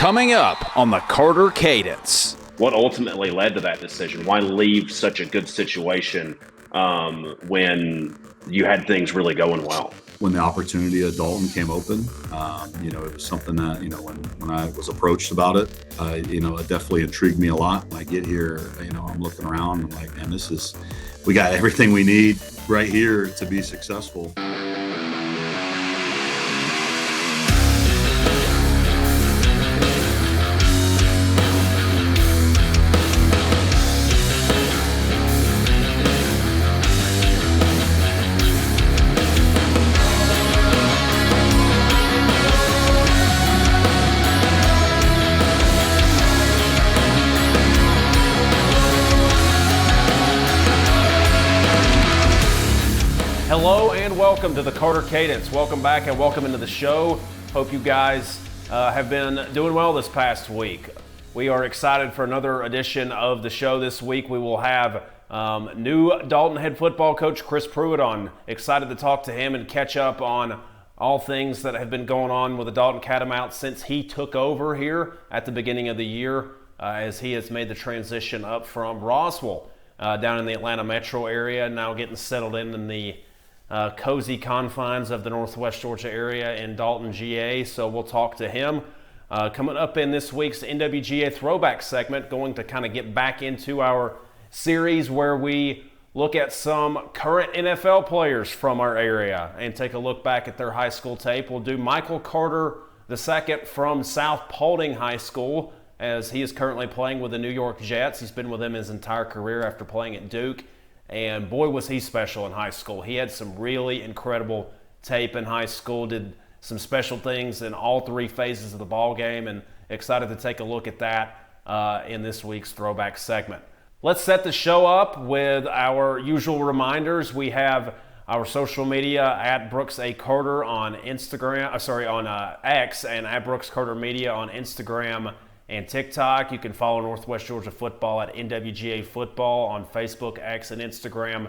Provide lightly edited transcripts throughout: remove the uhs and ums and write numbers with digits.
Coming up on the Carter Cadence. What ultimately led to that decision? Why leave such a good situation when you had things really going well? When the opportunity at Dalton came open, it was something that, when I was approached about it, it definitely intrigued me a lot. When I get here, I'm looking around and I'm like, man, we got everything we need right here to be successful. Hello and welcome to the Carter Cadence. Welcome back and welcome into the show. Hope you guys have been doing well this past week. We are excited for another edition of the show this week. We will have new Dalton head football coach Chris Prewett on. Excited to talk to him and catch up on all things that have been going on with the Dalton Catamounts since he took over here at the beginning of the year, as he has made the transition up from Roswell down in the Atlanta metro area, now getting settled in the cozy confines of the Northwest Georgia area in Dalton, GA. So we'll talk to him. Coming up in this week's NWGA Throwback segment, going to kind of get back into our series where we look at some current NFL players from our area and take a look back at their high school tape. We'll do Michael Carter II from South Paulding High School, as he is currently playing with the New York Jets. He's been with them his entire career after playing at Duke. And boy, was he special in high school. He had some really incredible tape in high school, did some special things in all three phases of the ball game, and excited to take a look at that in this week's Throwback segment. Let's set the show up with our usual reminders. We have our social media at Brooks A. Carter on Instagram, on X, and at Brooks Carter Media on Instagram and TikTok. You can follow Northwest Georgia Football at NWGA Football on Facebook, X, and Instagram.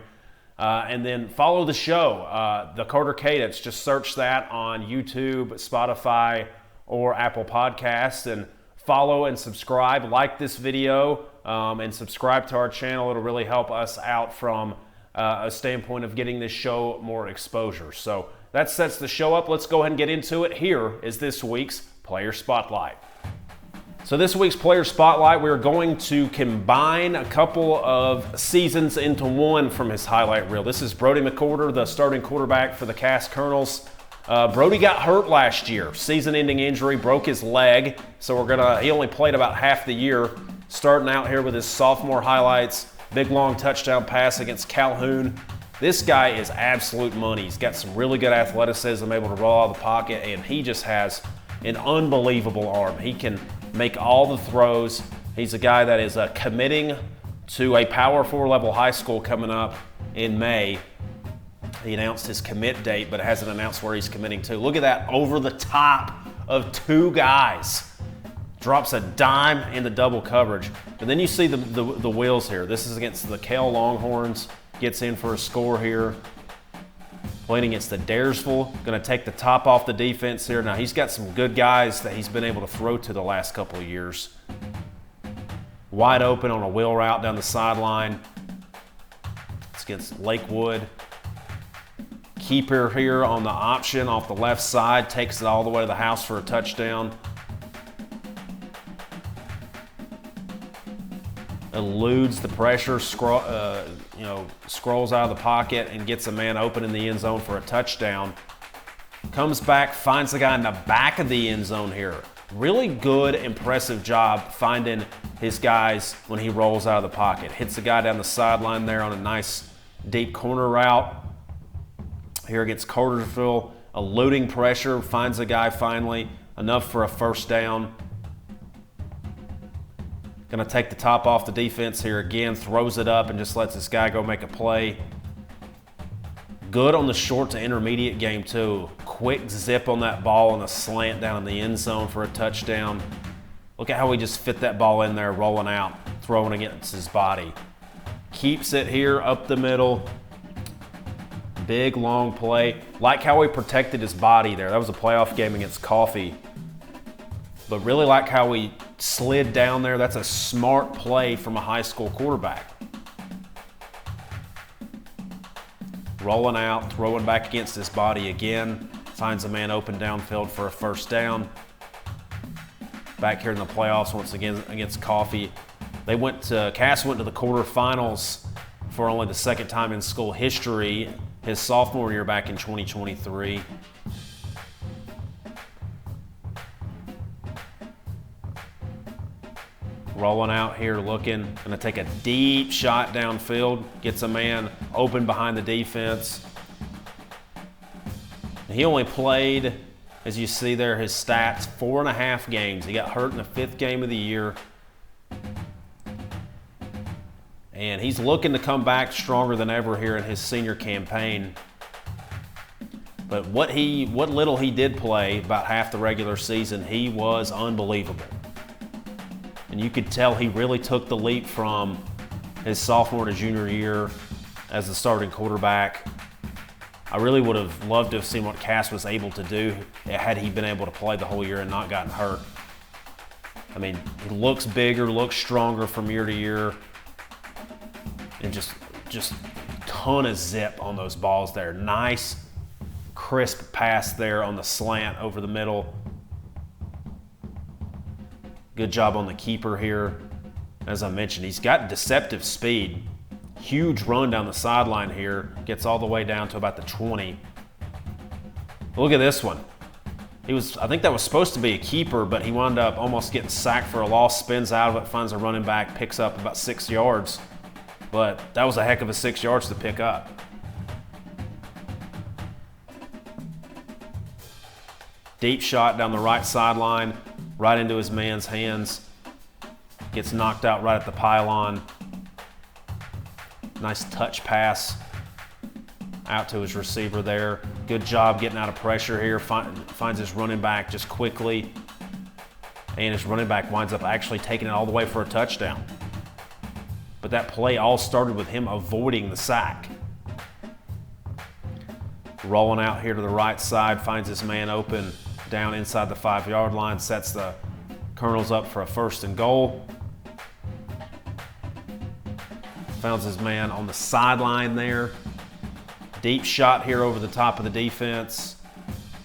And then follow the show, the Carter Cadence. Just search that on YouTube, Spotify, or Apple Podcasts, and follow and subscribe. Like this video and subscribe to our channel. It'll really help us out from a standpoint of getting this show more exposure. So that sets the show up. Let's go ahead and get into it. Here is this week's Player Spotlight. So this week's Player Spotlight, we're going to combine a couple of seasons into one from his highlight reel. This is Brodie McWhorter, the starting quarterback for the Cass Colonels. Brodie got hurt last year, season-ending injury, broke his leg, so he only played about half the year. Starting out here with his sophomore highlights, big long touchdown pass against Calhoun. This guy is absolute money. He's got some really good athleticism, able to roll out of the pocket, and he just has an unbelievable arm. He can make all the throws. He's a guy that is committing to a Power 4 level high school coming up in May. He announced his commit date, but hasn't announced where he's committing to. Look at that, over the top of two guys. Drops a dime in the double coverage. And then you see the wheels here. This is against the Cale Longhorns. Gets in for a score here. Playing against the Daresville, going to take the top off the defense here. Now, he's got some good guys that he's been able to throw to the last couple of years. Wide open on a wheel route down the sideline. It's against Lakewood. Keeper here on the option off the left side, takes it all the way to the house for a touchdown. Eludes the pressure, scrolls out of the pocket and gets a man open in the end zone for a touchdown. Comes back, finds the guy in the back of the end zone here. Really good, impressive job finding his guys when he rolls out of the pocket. Hits the guy down the sideline there on a nice deep corner route. Here against Cartersville, eluding pressure, finds the guy finally, enough for a first down. Going to take the top off the defense here again, throws it up and just lets this guy go make a play. Good on the short to intermediate game too. Quick zip on that ball and a slant down in the end zone for a touchdown. Look at how he just fit that ball in there, rolling out, throwing against his body. Keeps it here up the middle. Big, long play. Like how he protected his body there. That was a playoff game against Coffee. but really like how he slid down there. That's a smart play from a high school quarterback. Rolling out, throwing back against his body again. Finds a man open downfield for a first down. Back here in the playoffs once again against Coffee. Cass went to the quarterfinals for only the second time in school history, his sophomore year back in 2023. Rolling out here, looking, going to take a deep shot downfield, gets a man open behind the defense. He only played, as you see there, his stats, 4.5 games. He got hurt in the 5th game of the year. And he's looking to come back stronger than ever here in his senior campaign. But what little he did play, about half the regular season, he was unbelievable. And you could tell he really took the leap from his sophomore to junior year as the starting quarterback. I really would have loved to have seen what Cass was able to do had he been able to play the whole year and not gotten hurt. I mean, he looks bigger, looks stronger from year to year, and just ton of zip on those balls there. Nice, crisp pass there on the slant over the middle. Good job on the keeper here. As I mentioned, he's got deceptive speed. Huge run down the sideline here. Gets all the way down to about the 20. Look at this one. I think that was supposed to be a keeper, but he wound up almost getting sacked for a loss, spins out of it, finds a running back, picks up about 6 yards. But that was a heck of a 6 yards to pick up. Deep shot down the right sideline, right into his man's hands. Gets knocked out right at the pylon. Nice touch pass out to his receiver there. Good job getting out of pressure here. Finds his running back just quickly. And his running back winds up actually taking it all the way for a touchdown. But that play all started with him avoiding the sack. Rolling out here to the right side, finds his man open down inside the 5-yard line, sets the Colonels up for a 1st and goal. Found his man on the sideline there. Deep shot here over the top of the defense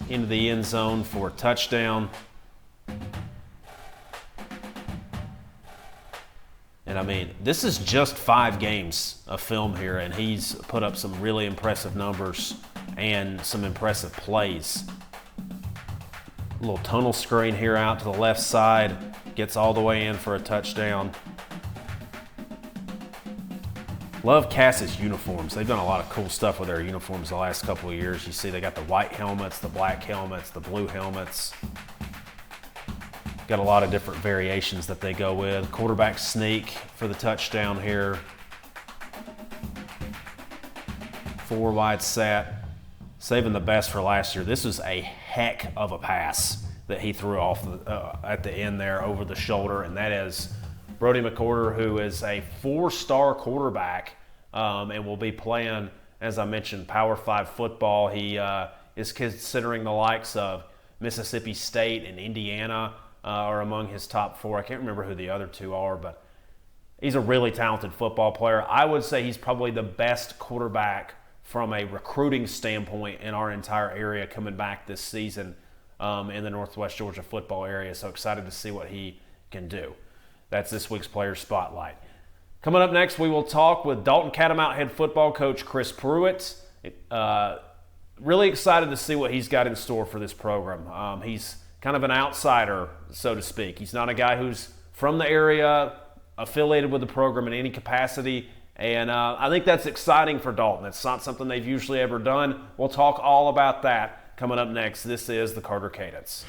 into the end zone for a touchdown. And I mean, this is just 5 games of film here, and he's put up some really impressive numbers and some impressive plays. A little tunnel screen here out to the left side. Gets all the way in for a touchdown. Love Cass's uniforms. They've done a lot of cool stuff with their uniforms the last couple of years. You see they got the white helmets, the black helmets, the blue helmets. Got a lot of different variations that they go with. Quarterback sneak for the touchdown here. 4 wide set. Saving the best for last year. This was a heck of a pass that he threw off at the end there over the shoulder, and that is Brodie McWhorter, who is a 4-star quarterback and will be playing, as I mentioned, Power 5 football. He is considering the likes of Mississippi State and Indiana are among his top 4. I can't remember who the other 2 are, but he's a really talented football player. I would say he's probably the best quarterback from a recruiting standpoint in our entire area coming back this season in the Northwest Georgia football area. So excited to see what he can do. That's this week's Player Spotlight. Coming up next, we will talk with Dalton Catamount head football coach Chris Prewett. Really excited to see what he's got in store for this program. He's kind of an outsider, so to speak. He's not a guy who's from the area, affiliated with the program in any capacity. And I think that's exciting for Dalton. It's not something they've usually ever done. We'll talk all about that coming up next. This is the Carter Cadence.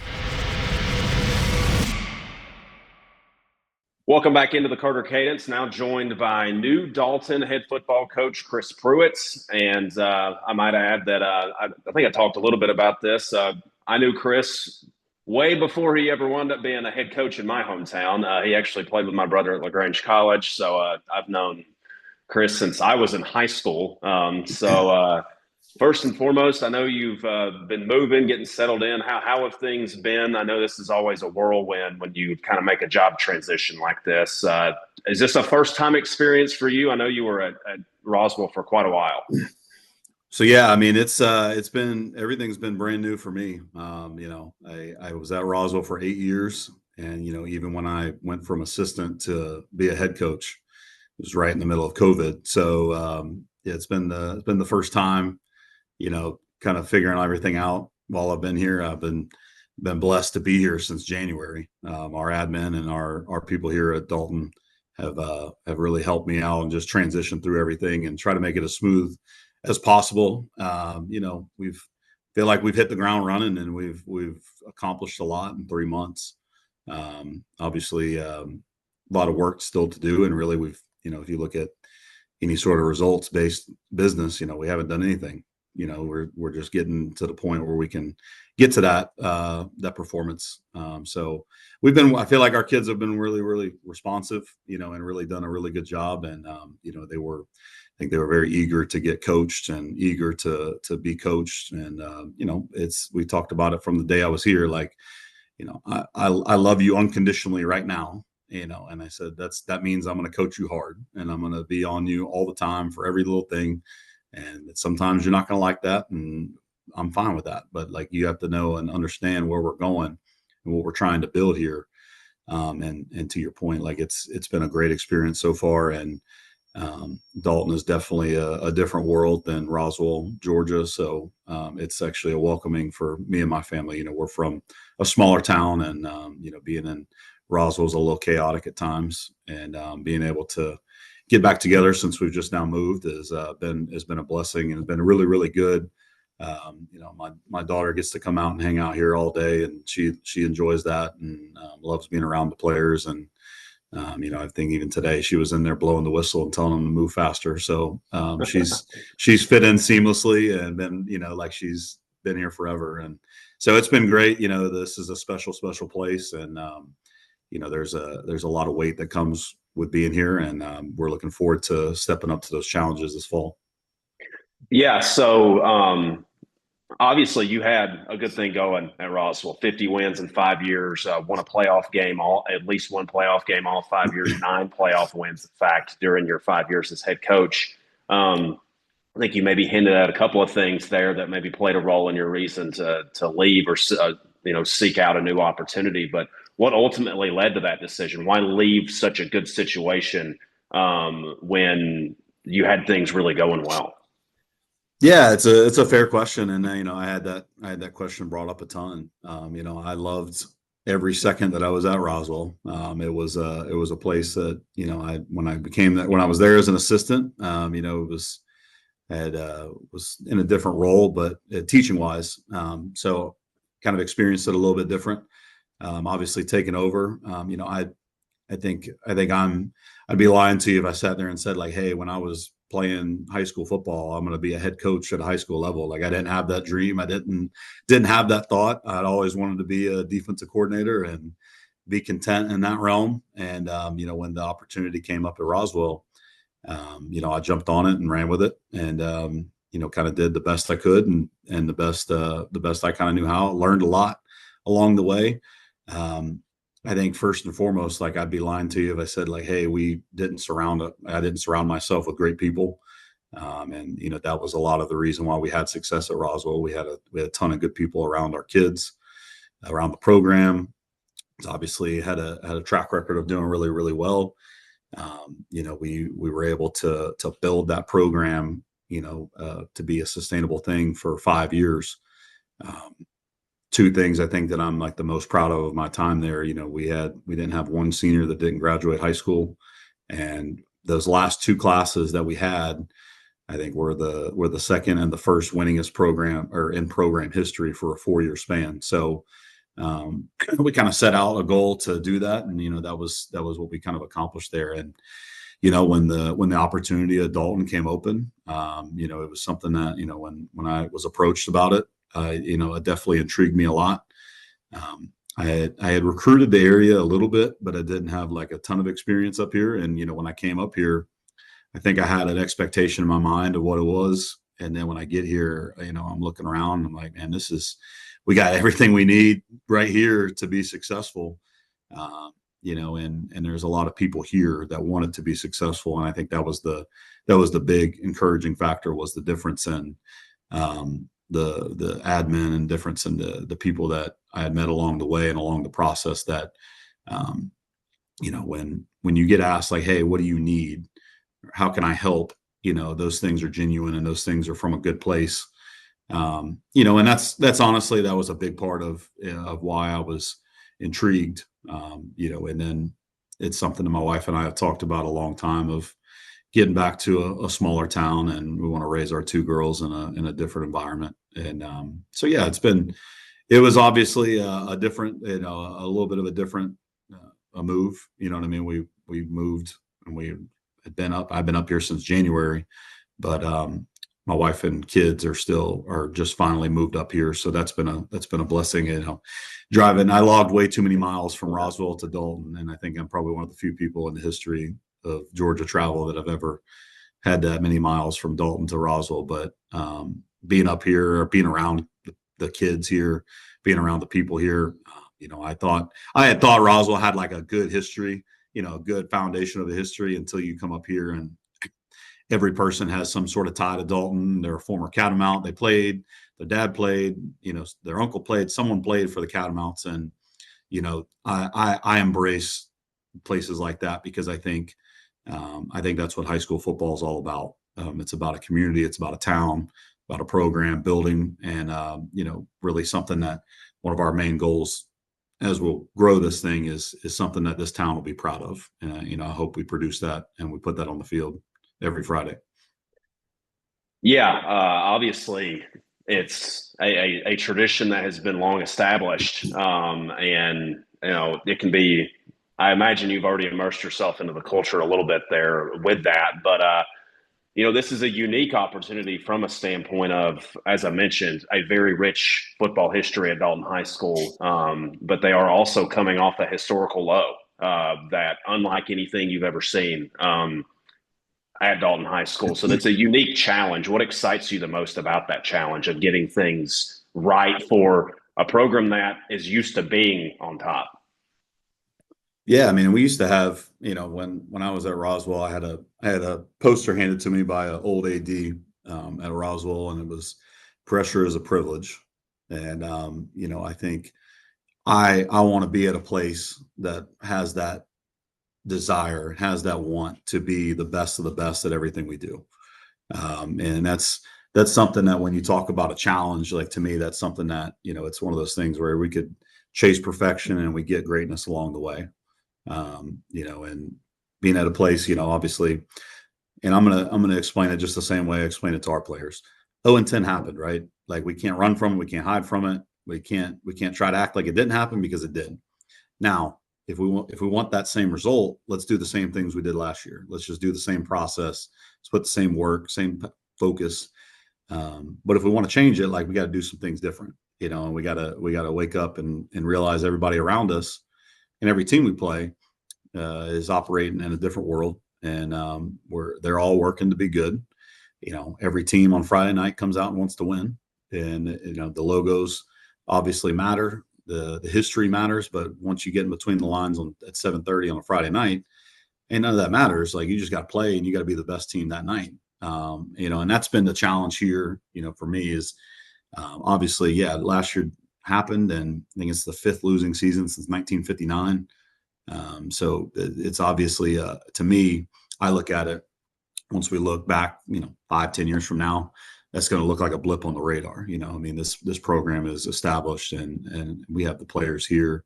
Welcome back into the Carter Cadence, now joined by new Dalton head football coach Chris Prewett. And I might add that I think I talked a little bit about this. I knew Chris way before he ever wound up being a head coach in my hometown. He actually played with my brother at LaGrange College, so I've known Chris since I was in high school. First and foremost, I know you've been moving, getting settled in. How have things been? I know this is always a whirlwind when you kind of make a job transition like this. Is this a first-time experience for you? I know you were at Roswell for quite a while. So yeah, I mean, everything's been brand new for me. I was at Roswell for 8 years, and even when I went from assistant to be a head coach, it was right in the middle of COVID. So yeah, it's been the first time, kind of figuring everything out while I've been here. I've been blessed to be here since January. Our admin and our people here at Dalton have really helped me out and just transition through everything and try to make it as smooth as possible. We feel like we've hit the ground running, and we've accomplished a lot in 3 months. Obviously, a lot of work still to do, and really if you look at any sort of results based business, we haven't done anything. We're just getting to the point where we can get to that performance. So I feel like our kids have been really, really responsive, and really done a really good job. And, I think they were very eager to get coached and eager to be coached. And, we talked about it from the day I was here. Like, I love you unconditionally right now, and I said, that means I'm going to coach you hard, and I'm going to be on you all the time for every little thing. And sometimes you're not going to like that, and I'm fine with that. But you have to know and understand where we're going and what we're trying to build here. And to your point, it's been a great experience so far. And Dalton is definitely a different world than Roswell, Georgia. So it's actually a welcoming for me and my family. We're from a smaller town, and being in Roswell is a little chaotic at times, and being able to get back together since we've just now moved has been a blessing, and has been really, really good. My daughter gets to come out and hang out here all day, and she enjoys that, and loves being around the players. And I think even today she was in there blowing the whistle and telling them to move faster. So she's fit in seamlessly, and been she's been here forever. And so it's been great. This is a special place, and there's a lot of weight that comes with being here, and we're looking forward to stepping up to those challenges this fall. Yeah. So obviously you had a good thing going at Roswell, 50 wins in 5 years, won a playoff game, at least one playoff game all 5 years, 9 playoff wins, in fact, during your 5 years as head coach. I think you maybe hinted at a couple of things there that maybe played a role in your reason to leave or, seek out a new opportunity. But what ultimately led to that decision? Why leave such a good situation when you had things really going well? Yeah, it's a fair question, and I had that question brought up a ton. I loved every second that I was at Roswell. It was a place that when I was there as an assistant, it was in a different role, but teaching wise, so kind of experienced it a little bit different. Obviously taking over, I think I'd be lying to you if I sat there and said hey, when I was playing high school football, I'm going to be a head coach at a high school level. I didn't have that dream. I didn't have that thought. I'd always wanted to be a defensive coordinator and be content in that realm. And, when the opportunity came up at Roswell, I jumped on it and ran with it, and, kind of did the best I could, and the best I kind of knew how. Learned a lot along the way. I think first and foremost, I'd be lying to you if I said hey, I didn't surround myself with great people. And that was a lot of the reason why we had success at Roswell. We had a ton of good people around our kids, around the program. It's obviously had a track record of doing really, really well. We were able to build that program, to be a sustainable thing for 5 years. Two things I think that I'm the most proud of my time there. We didn't have one senior that didn't graduate high school, and those last 2 classes that we had, I think were the second and the first winningest program or in program history for a 4-year span. So we kind of set out a goal to do that, and that was what we kind of accomplished there. And when the opportunity at Dalton came open, it was something that when I was approached about it, it definitely intrigued me a lot. I had recruited the area a little bit, but I didn't have a ton of experience up here. And when I came up here, I think I had an expectation in my mind of what it was, And then when I get here, I'm looking around, I'm like, man, we got everything we need right here to be successful. And there's a lot of people here that wanted to be successful. And I think that was the big encouraging factor, was the difference in the admin and difference in the people that I had met along the way and along the process that, when you get asked like, hey, what do you need? How can I help? Those things are genuine and those things are from a good place. And that's honestly, that was a big part of why I was intrigued. And then it's something that my wife and I have talked about a long time, of getting back to a smaller town, and we want to raise our two girls in a different environment. And so, yeah, it was obviously a different, a little bit of a different a move. You know what I mean? We moved, and I've been up here since January, but my wife and kids are just finally moved up here. So that's been a blessing. Driving, I logged way too many miles from Roswell to Dalton. And I think I'm probably one of the few people in the history of Georgia travel that have ever had that many miles from Dalton to Roswell. But being up here, being around the kids here, being around the people here, I had thought Roswell had like a good history, a good foundation of the history, until you come up here and every person has some sort of tie to Dalton. They're a former Catamount. They played, their dad played, their uncle played, someone played for the Catamounts. And, I embrace places like that, because I think that's what high school football is all about. It's about a community. It's about a town, about a program building, and, really something that one of our main goals as we'll grow this thing is something that this town will be proud of. And, I hope we produce that and we put that on the field every Friday. Yeah, obviously it's a tradition that has been long established. And, it can be, I imagine you've already immersed yourself into the culture a little bit there with that. But, this is a unique opportunity from a standpoint of, as I mentioned, a very rich football history at Dalton High School. But they are also coming off a historical low that, unlike anything you've ever seen at Dalton High School. So that's a unique challenge. What excites you the most about that challenge of getting things right for a program that is used to being on top? Yeah, I mean, we used to have, when I was at Roswell, I had a poster handed to me by an old AD at Roswell, and it was "Pressure is a privilege." And I think I want to be at a place that has that desire, has that want to be the best of the best at everything we do. And that's something that, when you talk about a challenge, like, to me, that's something that, it's one of those things where we could chase perfection and we get greatness along the way. And being at a place, obviously, and I'm going to explain it just the same way I explain it to our players. 0-10 happened, right? Like, we can't run from it. We can't hide from it. We can't try to act like it didn't happen, because it did. Now, if we want that same result, let's do the same things we did last year. Let's just do the same process. Let's put the same work, same focus. But if we want to change it, like, we got to do some things different, and we got to wake up and realize everybody around us and every team we play is operating in a different world, and they're all working to be good. Every team on Friday night comes out and wants to win, and the logos obviously matter, the history matters, but once you get in between the lines at 7:30 on a Friday night, and none of that matters. Like, you just got to play, and you got to be the best team that night. And that's been the challenge here. For me is obviously, yeah, last year happened, and I think it's the 5th losing season since 1959. So it's obviously, to me, I look at it, once we look back, 5-10 years from now, that's going to look like a blip on the radar. This program is established, and we have the players here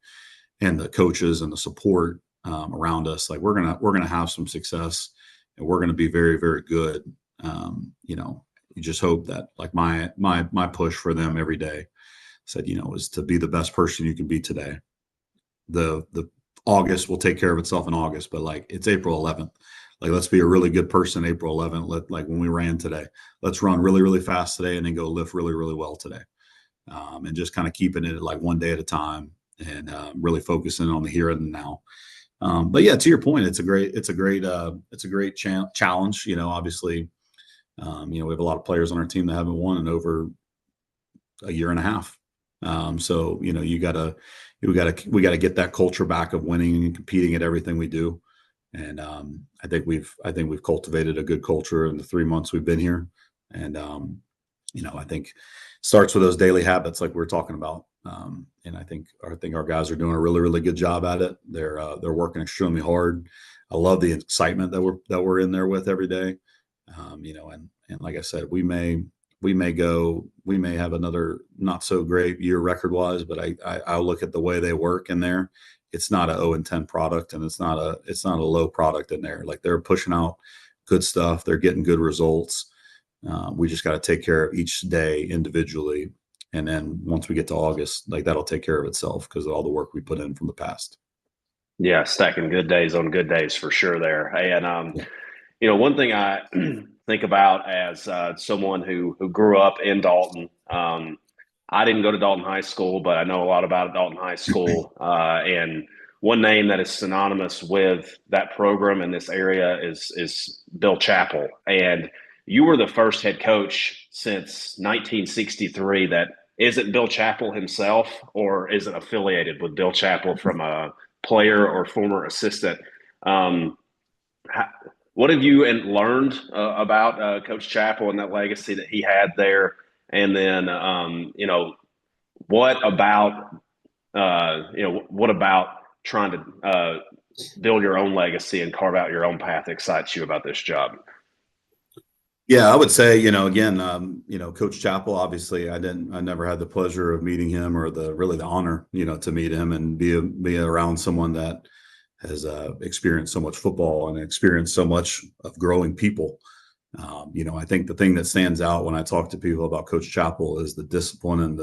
and the coaches and the support around us. Like, we're going to have some success, and we're going to be very, very good. You just hope that, like, my push for them every day said, is to be the best person you can be today. The August will take care of itself in August, but, like, it's April 11th. Like, let's be a really good person April 11th. Like when we ran today, let's run really, really fast today, and then go lift really, really well today. And just kind of keeping it like one day at a time, and really focusing on the here and the now. But yeah, to your point, it's a great challenge. Obviously, We have a lot of players on our team that haven't won in over a year and a half. So we gotta get that culture back of winning and competing at everything we do. And I think we've cultivated a good culture in the 3 months we've been here. And I think it starts with those daily habits like we're talking about. And I think our guys are doing a really, really good job at it. They're working extremely hard. I love the excitement that we're in there with every day. And like I said, we may have another not so great year record wise, but I look at the way they work in there. It's not a 0-10 product, and it's not a low product in there. Like, they're pushing out good stuff. They're getting good results. We just got to take care of each day individually. And then once we get to August, like, that'll take care of itself because of all the work we put in from the past. Yeah, stacking good days on good days for sure there. And one thing I think about as someone who grew up in Dalton, I didn't go to Dalton High School, but I know a lot about Dalton High School. And one name that is synonymous with that program in this area is Bill Chappell. And you were the first head coach since 1963 that isn't Bill Chappell himself, or is it affiliated with Bill Chappell from a player or former assistant? What have you learned about Coach Chappell and that legacy that he had there? And then, what about trying to build your own legacy and carve out your own path excites you about this job? Yeah, I would say, Coach Chappell, obviously I never had the pleasure of meeting him, or the honor, to meet him and be around someone that has experienced so much football and experienced so much of growing people. I think the thing that stands out when I talk to people about Coach Chappell is the discipline and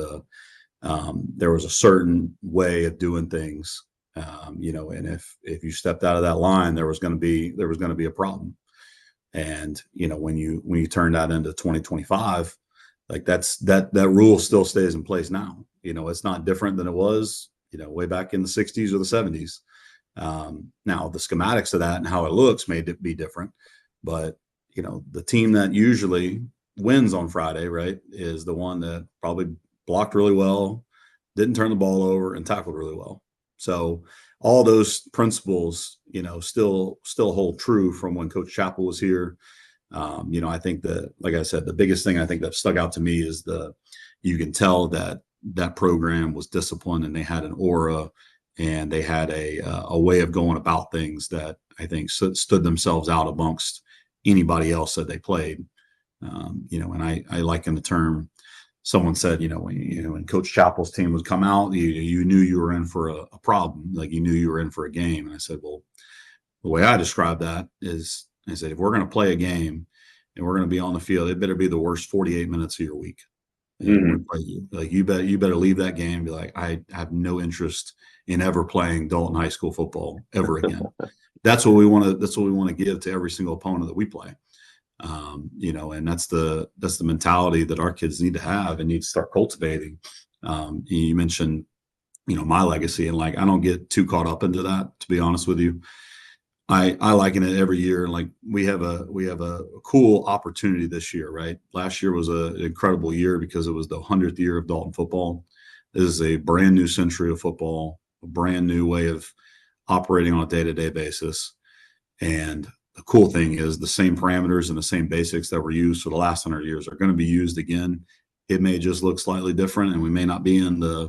there was a certain way of doing things, and if you stepped out of that line, there was going to be a problem. And when you turn that into 2025, like that rule still stays in place now. It's not different than it was way back in the 60s or the 70s. Now the schematics of that and how it looks may be different, but the team that usually wins on Friday, right, is the one that probably blocked really well, didn't turn the ball over, and tackled really well. So all those principles, still hold true from when Coach Chappell was here. I think that, like I said, the biggest thing I think that stuck out to me is you can tell that program was disciplined, and they had an aura, and they had a way of going about things that I think stood themselves out amongst anybody else that they played. And I liken the term. Someone said, when Coach Chappell's team would come out, you knew you were in for a problem, like you knew you were in for a game. And I said, well, the way I describe that is, I said, if we're going to play a game and we're going to be on the field, it better be the worst 48 minutes of your week. Like, you better leave that game and be like, I have no interest in ever playing Dalton High School football ever again. That's what we want to give to every single opponent that we play. And that's the mentality that our kids need to have and need to start cultivating. You mentioned, my legacy, and like, I don't get too caught up into that, to be honest with you. I liken it every year. Like, we have a cool opportunity this year, right? Last year was an incredible year because it was the 100th year of Dalton football. This is a brand new century of football, a brand new way of operating on a day-to-day basis. And the cool thing is the same parameters and the same basics that were used for the last 100 years are going to be used again. It may just look slightly different, and we may not be under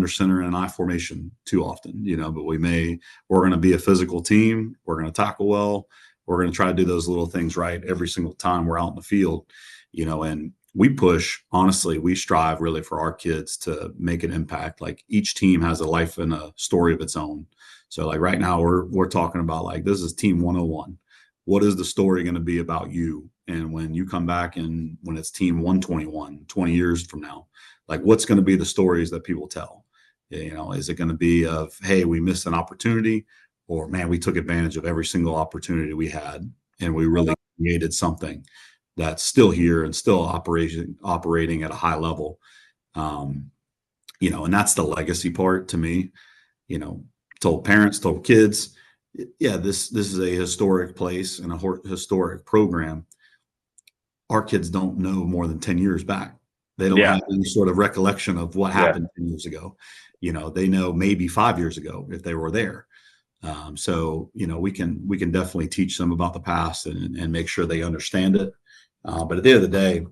center and I formation too often, but we're going to be a physical team. We're going to tackle well. We're going to try to do those little things right every single time we're out in the field, and we strive really for our kids to make an impact. Like, each team has a life and a story of its own. So, like, right now we're talking about, like, this is team 101. What is the story going to be about you? And when you come back and when it's team 121, 20 years from now, like, what's going to be the stories that people tell? Is it going to be of, hey, we missed an opportunity, or, man, we took advantage of every single opportunity we had, and we really created something that's still here and still operating at a high level. And that's the legacy part to me. Told parents, told kids, yeah, this is a historic place and a historic program. Our kids don't know more than 10 years back. They don't Yeah. have any sort of recollection of what Yeah. happened 10 years ago. They know maybe 5 years ago if they were there. So we can definitely teach them about the past and make sure they understand it. But at the end of the day,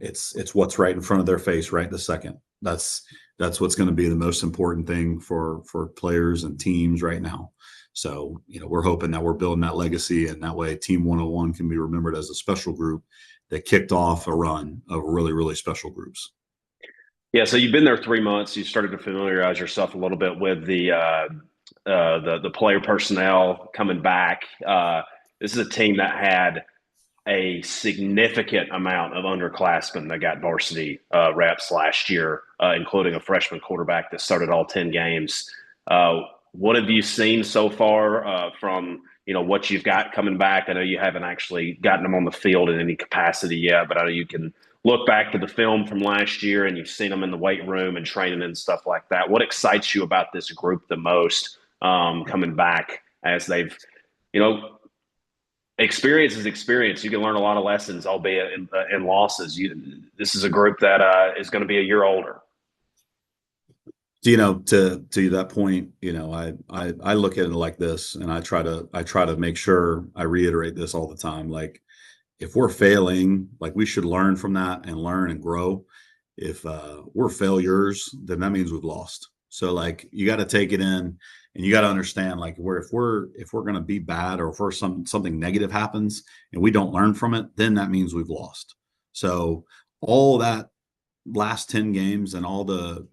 it's what's right in front of their face right this second. That's what's going to be the most important thing for players and teams right now. So, we're hoping that we're building that legacy, and that way Team 101 can be remembered as a special group that kicked off a run of really, really special groups. Yeah. So you've been there 3 months. You started to familiarize yourself a little bit with the player personnel coming back. This is a team that had a significant amount of underclassmen that got varsity reps last year, including a freshman quarterback that started all 10 games. What have you seen so far from what you've got coming back? I know you haven't actually gotten them on the field in any capacity yet, but I know you can look back to the film from last year and you've seen them in the weight room and training and stuff like that. What excites you about this group the most coming back, as they've, experience is experience. You can learn a lot of lessons, albeit in losses. This is a group that is going to be a year older. To that point, I look at it like this, and I try to make sure I reiterate this all the time. Like, if we're failing, like, we should learn from that and learn and grow. If we're failures, then that means we've lost. So, like, you got to take it in, and you got to understand, like, if we're going to be bad, or if something negative happens and we don't learn from it, then that means we've lost. So all that last 10 games and all the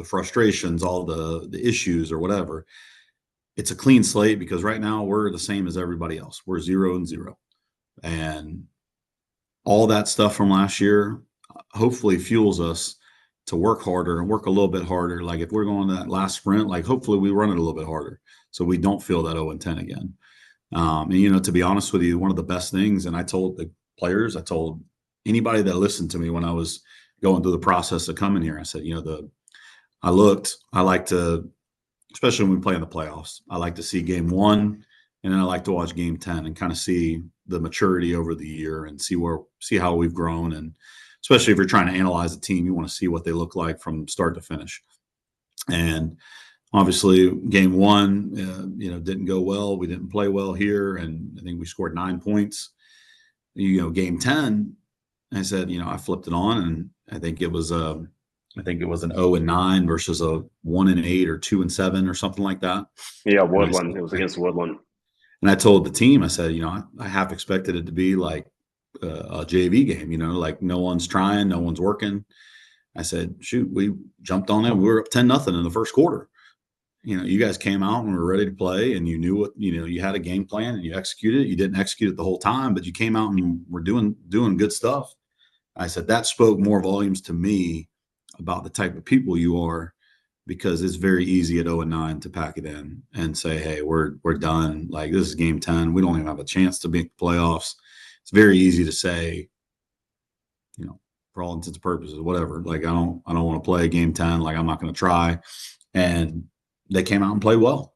frustrations, all the issues or whatever, it's a clean slate, because right now we're the same as everybody else. We're 0-0. And all that stuff from last year hopefully fuels us to work harder and work a little bit harder. Like, if we're going to that last sprint, like, hopefully we run it a little bit harder so we don't feel that 0-10 again. And, to be honest with you, one of the best things, and I told the players, I told anybody that listened to me when I was going through the process of coming here, I said, I like to, especially when we play in the playoffs, I like to see game 1, and then I like to watch game 10 and kind of see the maturity over the year and see how we've grown. And especially if you're trying to analyze a team, you want to see what they look like from start to finish. And obviously game 1, didn't go well. We didn't play well here. And I think we scored 9 points. Game 10, I said, I flipped it on, and I think it was an 0-9 versus a 1-8 or 2-7 or something like that. Yeah, Woodland. It was against Woodland. And I told the team, I said, I half expected it to be like a JV game, like no one's trying, no one's working. I said, shoot, we jumped on it. We were up 10-0 in the first quarter. You guys came out and were ready to play, and you knew what, you had a game plan and you executed it. You didn't execute it the whole time, but you came out and were doing good stuff. I said, that spoke more volumes to me about the type of people you are, because it's very easy at 0-9 to pack it in and say, hey, we're done. Like, this is game 10. We don't even have a chance to make the playoffs. It's very easy to say, for all intents and purposes, whatever. Like, I don't want to play game 10. Like, I'm not going to try. And they came out and played well.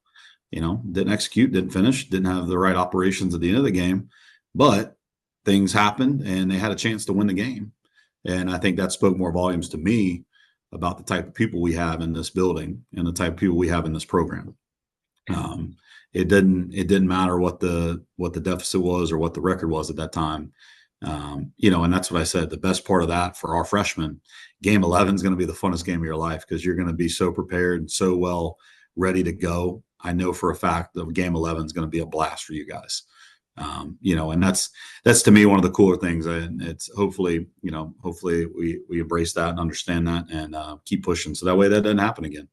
Didn't execute, didn't finish, didn't have the right operations at the end of the game, but things happened and they had a chance to win the game. And I think that spoke more volumes to me about the type of people we have in this building and the type of people we have in this program. It didn't matter what the deficit was or what the record was at that time. And that's what I said. The best part of that for our freshmen, game 11 is going to be the funnest game of your life, because you're going to be so prepared and so well ready to go. I know for a fact that game 11 is going to be a blast for you guys. And that's to me one of the cooler things. And it's hopefully we embrace that and understand that and keep pushing, so that way that doesn't happen again.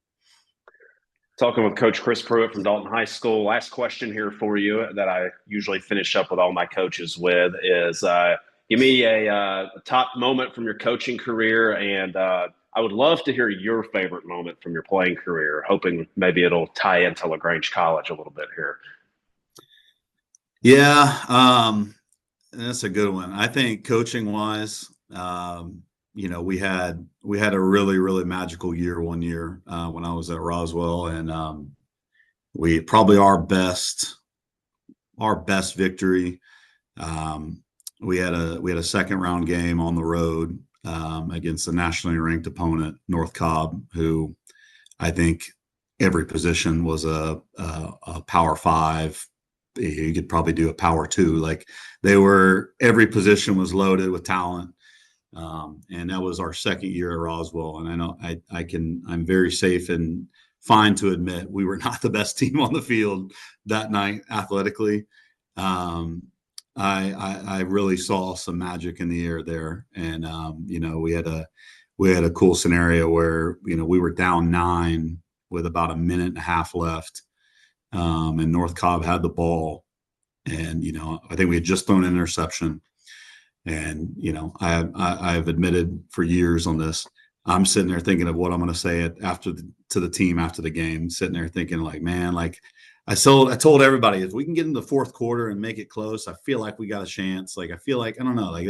Talking with Coach Chris Prewett from Dalton High School. Last question here for you that I usually finish up with all my coaches with is give me a top moment from your coaching career, and I would love to hear your favorite moment from your playing career, hoping maybe it'll tie into LaGrange College a little bit here. Yeah, that's a good one. I think coaching wise, we had a really, really magical year one year when I was at Roswell, and we probably our best victory. We had a second round game on the road against a nationally ranked opponent, North Cobb, who I think every position was a power 5. You could probably do a power 2. Like every position was loaded with talent. And that was our second year at Roswell. And I know I'm very safe and fine to admit we were not the best team on the field that night athletically. I really saw some magic in the air there. And, we had a cool scenario where, we were down 9 with about a minute and a half left. And North Cobb had the ball. And, I think we had just thrown an interception. And, I've admitted for years on this, I'm sitting there thinking of what I'm going to say to the team after the game, sitting there thinking like, man, like I told everybody, if we can get in the fourth quarter and make it close, I feel like we got a chance. Like, I feel like, I don't know, like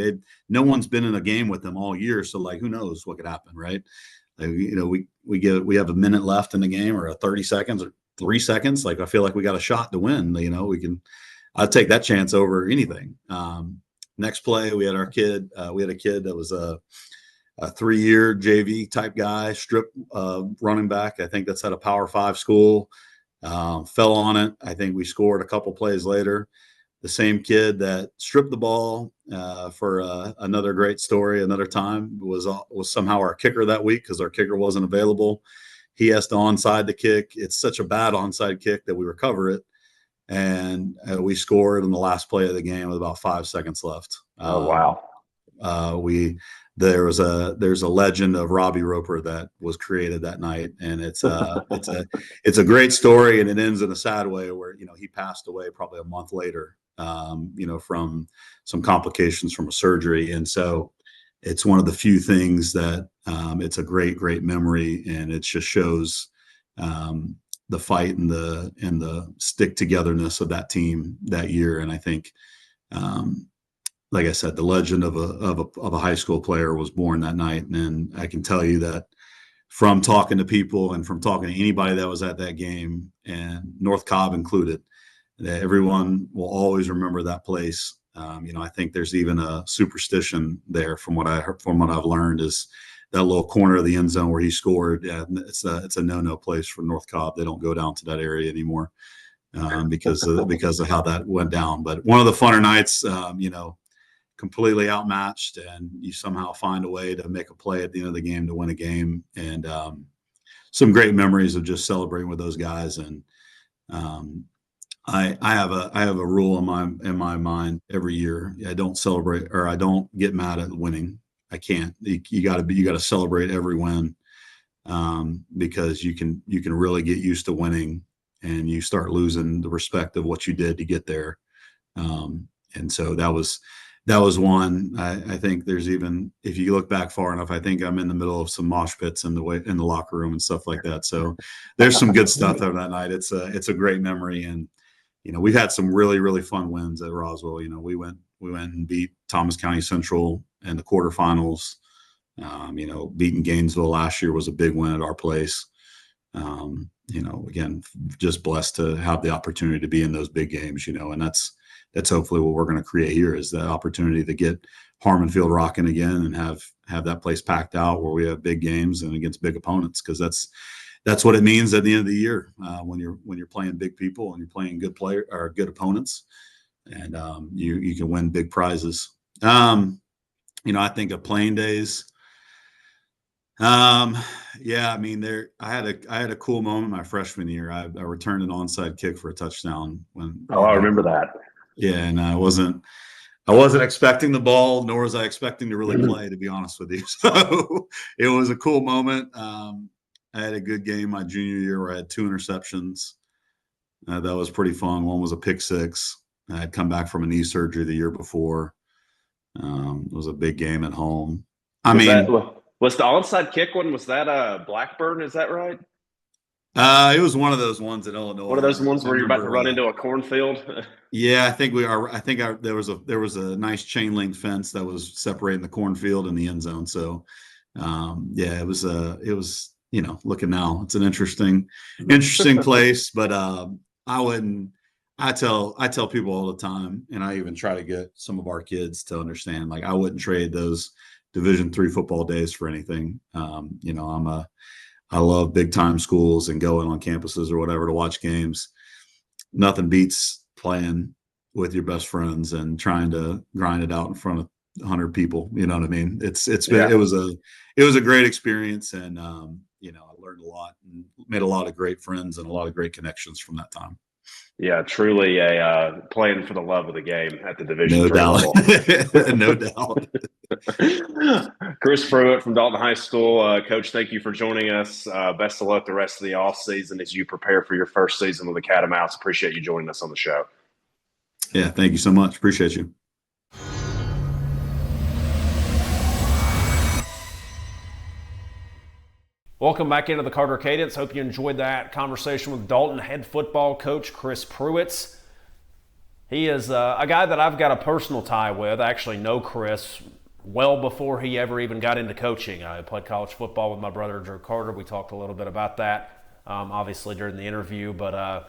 no one's been in a game with them all year. So like, who knows what could happen. Right. Like, we have a minute left in the game or 30 seconds or 3 seconds. Like, I feel like we got a shot to win. I'd take that chance over anything. Next play, we had a kid that was a 3-year JV type guy, strip running back. I think that's at a Power 5 school. Fell on it. I think we scored a couple plays later. The same kid that stripped the ball for another great story another time was somehow our kicker that week because our kicker wasn't available. He has to onside the kick. It's such a bad onside kick that we recover it. And we scored in the last play of the game with about 5 seconds left. Oh, wow. There's a legend of Robbie Roper that was created that night. And it's a great story. And it ends in a sad way where, he passed away probably a month later, from some complications from a surgery. And so it's one of the few things that it's a great, great memory. And it just shows, the fight and the stick togetherness of that team that year. And I think, like I said, the legend of a high school player was born that night. And I can tell you that from talking to people and from talking to anybody that was at that game, and North Cobb included, that everyone will always remember that place. I think there's even a superstition there from what I've learned is that little corner of the end zone where he scored. Yeah, it's a no place for North Cobb. They don't go down to that area anymore because of how that went down. But one of the funner nights, completely outmatched, and you somehow find a way to make a play at the end of the game to win a game. And some great memories of just celebrating with those guys. And I have a rule in my mind every year. I don't celebrate or I don't get mad at winning. I can't. You got to celebrate every win because you can really get used to winning, and you start losing the respect of what you did to get there. And so that was one. I think there's even, if you look back far enough, I think I'm in the middle of some mosh pits in the locker room and stuff like that. So there's some good stuff out of that night. It's a great memory, and we've had some really, really fun wins at Roswell. We went and beat Thomas County Central in the quarterfinals. Beating Gainesville last year was a big win at our place. Again, just blessed to have the opportunity to be in those big games, and that's hopefully what we're going to create here is that opportunity to get Harmon Field rocking again and have that place packed out where we have big games and against big opponents. Cause that's what it means at the end of the year when you're playing big people and you're playing good player or good opponents, and you can win big prizes. I think of playing days. I had a cool moment my freshman year. I returned an onside kick for a touchdown I remember that. Yeah, and I wasn't expecting the ball, nor was I expecting to really play, to be honest with you. So it was a cool moment. I had a good game my junior year where I had 2 interceptions. That was pretty fun. One was a pick 6. I had come back from a knee surgery the year before. It was a big game at home. Was the onside kick one? Was that Blackburn? Is that right? It was one of those ones in Illinois. One of those ones where you're about to run into a cornfield. Yeah, I think we are. I think there was a nice chain link fence that was separating the cornfield and the end zone. So, it was looking now, it's an interesting place. But I wouldn't. I tell people all the time, and I even try to get some of our kids to understand. Like, I wouldn't trade those Division III football days for anything. I love big time schools and going on campuses or whatever to watch games. Nothing beats playing with your best friends and trying to grind it out in front of 100 people. You know what I mean? It was a great experience, and I learned a lot and made a lot of great friends and a lot of great connections from that time. Yeah, truly a playing for the love of the game at the Division No III doubt. level. No doubt. Chris Prewett from Dalton High School. Coach, thank you for joining us. Best of luck the rest of the offseason as you prepare for your first season with the Catamounts. Appreciate you joining us on the show. Yeah, thank you so much. Appreciate you. Welcome back into the Carter Cadence. Hope you enjoyed that conversation with Dalton head football coach Chris Prewett. He is a guy that I've got a personal tie with. I actually know Chris well before he ever even got into coaching. I played college football with my brother Drew Carter. We talked a little bit about that, obviously, during the interview. But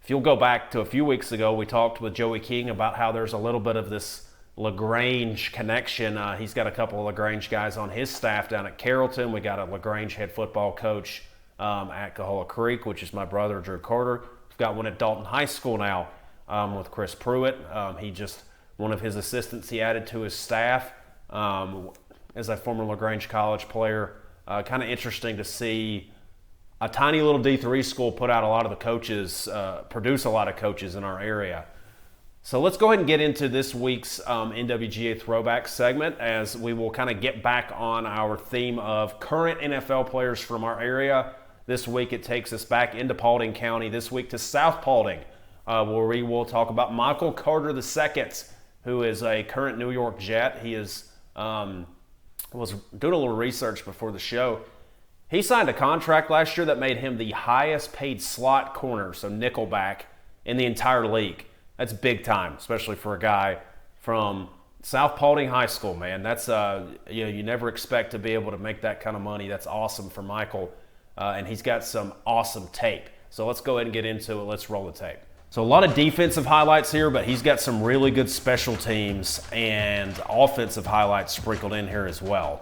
if you'll go back to a few weeks ago, we talked with Joey King about how there's a little bit of this LaGrange connection. He's got a couple of LaGrange guys on his staff down at Carrollton. We got a LaGrange head football coach at Cahola Creek, which is my brother Drew Carter. We've got one at Dalton High School now with Chris Prewett. One of his assistants he added to his staff as a former LaGrange College player. Kind of interesting to see a tiny little D3 school put out a lot of the coaches, produce a lot of coaches in our area. So let's go ahead and get into this week's NWGA Throwback segment, as we will kind of get back on our theme of current NFL players from our area. This week it takes us back into Paulding County, this week to South Paulding, where we will talk about Michael Carter II, who is a current New York Jet. He was doing a little research before the show. He signed a contract last year that made him the highest paid slot corner, so nickelback, in the entire league. That's big time, especially for a guy from South Paulding High School, man. That's you never expect to be able to make that kind of money. That's awesome for Michael, and he's got some awesome tape. So let's go ahead and get into it. Let's roll the tape. So a lot of defensive highlights here, but he's got some really good special teams and offensive highlights sprinkled in here as well.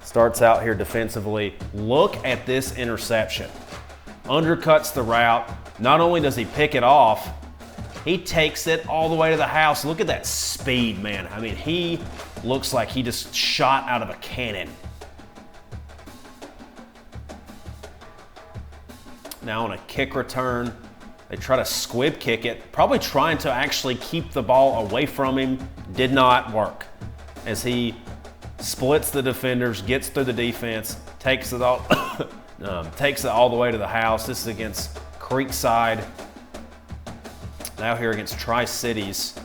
Starts out here defensively. Look at this interception. Undercuts the route. Not only does he pick it off, he takes it all the way to the house. Look at that speed, man. I mean, he looks like he just shot out of a cannon. Now on a kick return, they try to squib kick it, probably trying to actually keep the ball away from him. Did not work, as he splits the defenders, gets through the defense, takes it all, takes it all the way to the house. This is against Creekside. Now here against Tri-Cities.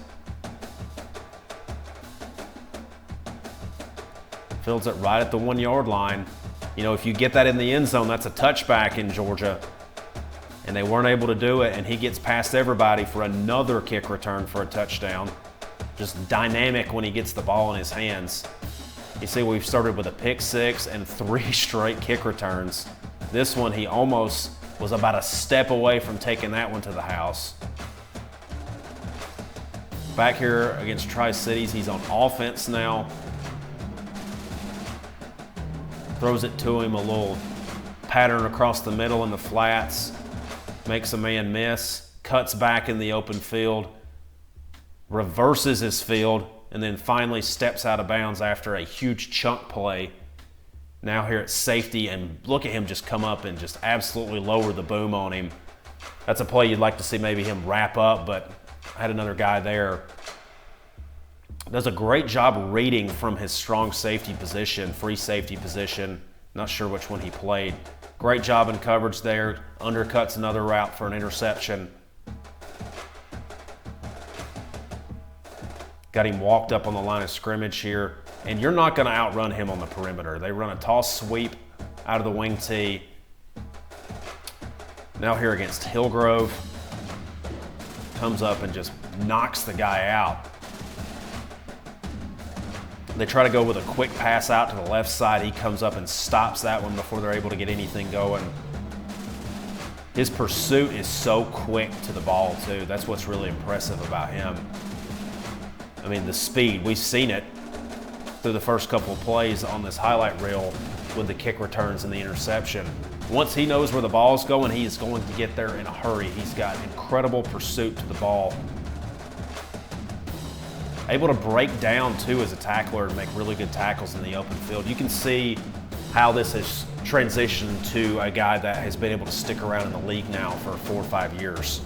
Fields it right at the 1 yard line. You know, if you get that in the end zone, that's a touchback in Georgia. And they weren't able to do it, and he gets past everybody for another kick return for a touchdown. Just dynamic when he gets the ball in his hands. You see, we've started with a pick six and 3 straight kick returns. This one, he almost was about a step away from taking that one to the house. Back here against Tri-Cities, he's on offense now. Throws it to him, a little pattern across the middle in the flats. Makes a man miss, cuts back in the open field, reverses his field, and then finally steps out of bounds after a huge chunk play. Now here at safety, and look at him just come up and just absolutely lower the boom on him. That's a play you'd like to see maybe him wrap up, but I had another guy there. Does a great job reading from his strong safety position, free safety position. Not sure which one he played. Great job in coverage there. Undercuts another route for an interception. Got him walked up on the line of scrimmage here. And you're not going to outrun him on the perimeter. They run a toss sweep out of the wing tee. Now here against Hillgrove. Comes up and just knocks the guy out. They try to go with a quick pass out to the left side. He comes up and stops that one before they're able to get anything going. His pursuit is so quick to the ball too. That's what's really impressive about him. I mean, the speed, we've seen it through the first couple of plays on this highlight reel with the kick returns and the interception. Once he knows where the ball's going, he is going to get there in a hurry. He's got incredible pursuit to the ball. Able to break down too as a tackler and make really good tackles in the open field. You can see how this has transitioned to a guy that has been able to stick around in the league now for 4 or 5 years.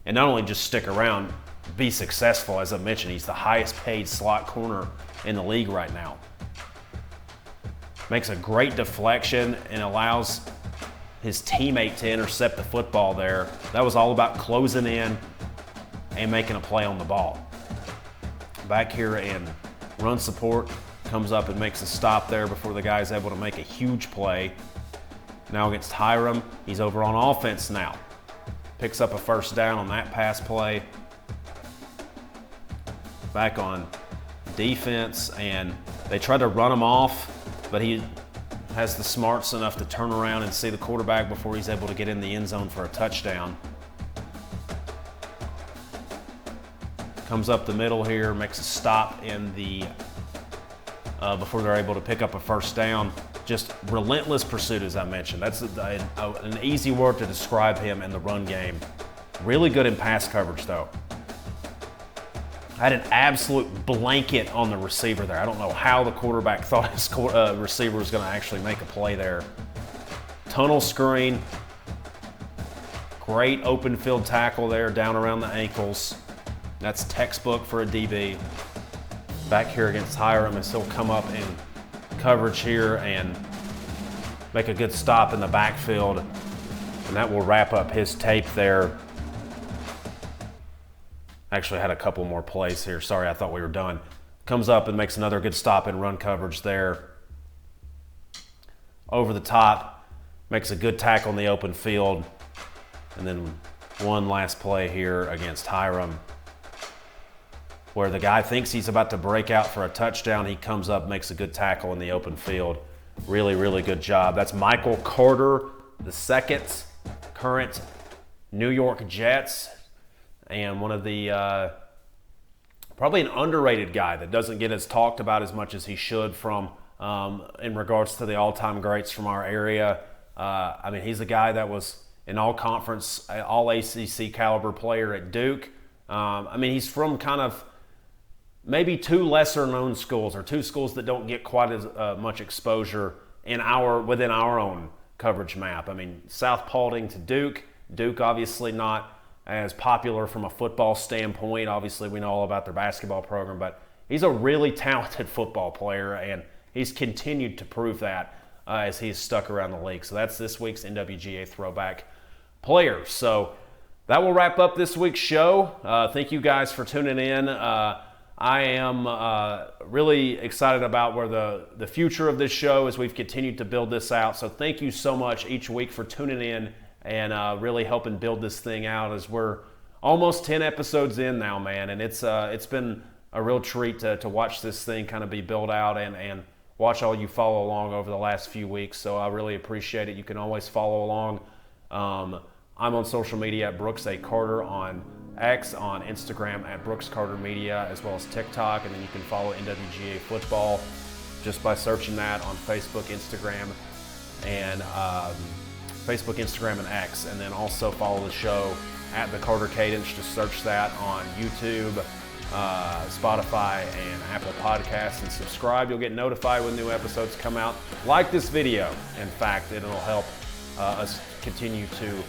And not only just stick around, be successful. As I mentioned, he's the highest paid slot corner in the league right now. Makes a great deflection and allows his teammate to intercept the football there. That was all about closing in and making a play on the ball. Back here in run support, comes up and makes a stop there before the guy's able to make a huge play. Now against Hiram, he's over on offense now. Picks up a first down on that pass play. Back on defense, and they try to run him off, but he has the smarts enough to turn around and see the quarterback before he's able to get in the end zone for a touchdown. Comes up the middle here, makes a stop in the before they're able to pick up a first down. Just relentless pursuit, as I mentioned. That's an easy word to describe him in the run game. Really good in pass coverage, though. Had an absolute blanket on the receiver there. I don't know how the quarterback thought his receiver was going to actually make a play there. Tunnel screen. Great open field tackle there, down around the ankles. That's textbook for a DB. Back here against Hiram, as he'll come up in coverage here and make a good stop in the backfield. And that will wrap up his tape there. Actually had a couple more plays here. Sorry, I thought we were done. Comes up and makes another good stop in run coverage there. Over the top, makes a good tackle in the open field. And then one last play here against Hiram, where the guy thinks he's about to break out for a touchdown. He comes up, makes a good tackle in the open field. Really, really good job. That's Michael Carter, the second current New York Jets, and one of the, probably an underrated guy that doesn't get as talked about as much as he should from, in regards to the all-time greats from our area. I mean, he's a guy that was an all-conference, all-ACC caliber player at Duke. I mean, he's from kind of maybe two lesser-known schools, or two schools that don't get quite as much exposure within our own coverage map. I mean, South Paulding to Duke. Duke obviously not as popular from a football standpoint. Obviously, we know all about their basketball program, but he's a really talented football player, and he's continued to prove that as he's stuck around the league. So that's this week's NWGA Throwback Players. So that will wrap up this week's show. Thank you guys for tuning in. I am really excited about where the future of this show as we've continued to build this out. So thank you so much each week for tuning in and really helping build this thing out, as we're almost 10 episodes in now, man. And it's been a real treat to watch this thing kind of be built out and watch all you follow along over the last few weeks. So I really appreciate it. You can always follow along. I'm on social media at Brooks A. Carter on X, on Instagram at Brooks Carter Media, as well as TikTok. And then you can follow NWGA Football just by searching that on Facebook, Instagram, and X. And then also follow the show at the Carter Cadence. Just search that on YouTube, Spotify, and Apple Podcasts, and subscribe. You'll get notified when new episodes come out. Like this video, in fact, it'll help us continue to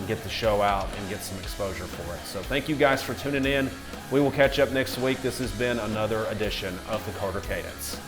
get the show out and get some exposure for it. So thank you guys for tuning in. We will catch up next week. This has been another edition of the Carter Cadence.